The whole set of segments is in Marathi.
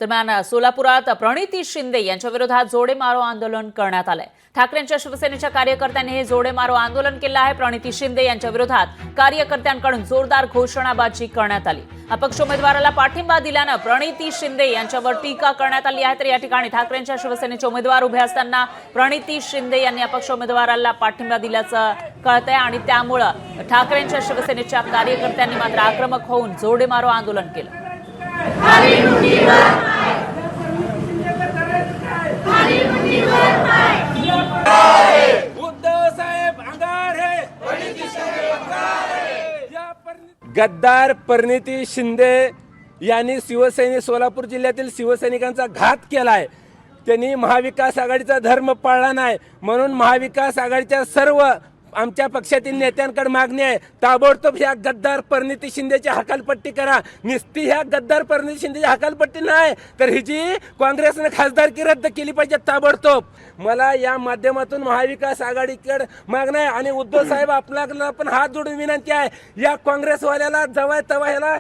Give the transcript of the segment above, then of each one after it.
दरम्यान सोलापुरात प्रणिती शिंदे यांच्या विरोधात जोडे मारो आंदोलन करण्यात आलंय। ठाकरेंच्या शिवसेनेच्या कार्यकर्त्यांनी हे जोडे मारो आंदोलन केलं आहे। प्रणिती शिंदे यांच्या विरोधात कार्यकर्त्यांकडून जोरदार घोषणाबाजी करण्यात आली। अपक्ष उमेदवाराला पाठिंबा दिल्यानं प्रणिती शिंदे यांच्यावर टीका करण्यात आली आहे। तर या ठिकाणी ठाकरेंच्या शिवसेनेचे उमेदवार उभे असताना प्रणिती शिंदे यांनी अपक्ष उमेदवाराला पाठिंबा दिल्याचं कळतंय आणि त्यामुळे ठाकरेंच्या शिवसेनेच्या कार्यकर्त्यांनी मात्र आक्रमक होऊन जोडे मारो आंदोलन केलं। गद्दार प्रणिती शिंदे यांनी सोलापूर जिल्ह्यातील शिवसैनिकांचा घात केलाय। त्यांनी महाविकास आघाडीचा धर्म पाळला नाही, म्हणून महाविकास आघाडीच्या सर्व आमच्या पक्षातील नेत्यांकडे मागणी आहे, ताबडतोब ह्या गद्दार प्रणिती शिंदेची हकालपट्टी करा। नुसती ह्या गद्दार प्रणिती शिंदेची हकालपट्टी नाही तर ही जी काँग्रेसने खासदारकी रद्द केली पाहिजे ताबडतोब। मला या माध्यमातून महाविकास आघाडीकडे मागणं आहे आणि उद्धव साहेब आपल्याला पण हात जोडून विनंती आहे, या काँग्रेसवाल्याला जवळ तवा ह्याला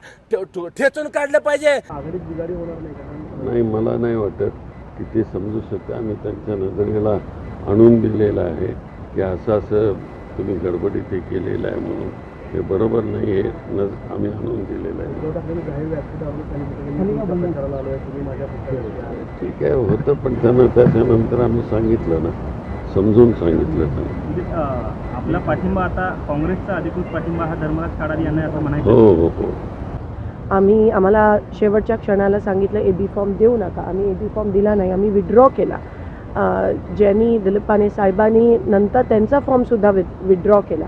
ठेचून काढलं पाहिजे। नाही, मला नाही वाटत की ते समजू शकते। आम्ही त्यांच्या नजरेला आणून दिलेलं आहे की असं तुम्ही गडबडीत हे केलेलं आहे, म्हणून हे बरोबर नाही आहे, आम्ही आणून दिलेलं आहे। ठीक आहे, होतं, पण त्याच्यानंतर आम्ही सांगितलं ना, समजून सांगितलं त्यांना। आपला पाठिंबा आता काँग्रेसचा अधिकृत पाठिंबा हा धर्मराज काडारी यांना असं म्हणायचं। हो। आम्हाला शेवटच्या क्षणाला सांगितलं एबी फॉर्म देऊ नका, आम्ही एबी फॉर्म दिला नाही, आम्ही विड्रॉ केला। ज्यांनी दिलीप पाने साहेबांनी नंतर त्यांचा फॉर्मसुद्धा विड्रॉ केला,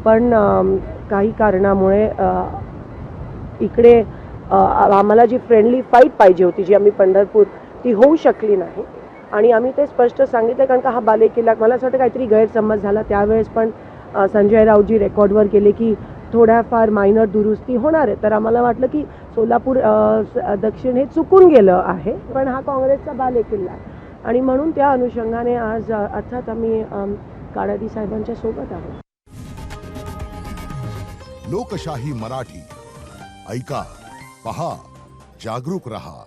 पण काही कारणामुळे इकडे आम्हाला जी फ्रेंडली फाईट पाहिजे होती, जी आम्ही पंढरपूर, ती होऊ शकली नाही। आणि आम्ही ते स्पष्ट सांगितलं, कारण का हा बालेकिल्ला, मला असं वाटतं काहीतरी गैरसमज झाला त्यावेळेस, पण संजय राऊतजी रेकॉर्डवर गेले की थोड्याफार मायनर दुरुस्ती होणार आहे। तर आम्हाला वाटलं की सोलापूर दक्षिण हे चुकून गेलं आहे, पण हा काँग्रेसचा बालेकिल्ला आहे आणि म्हणून त्या अनुषंगाने आज अर्थात आम्ही काडारी साहेबांच्या सोबत आहोत। लोकशाही मराठी ऐका, पहा, जागरूक रहा।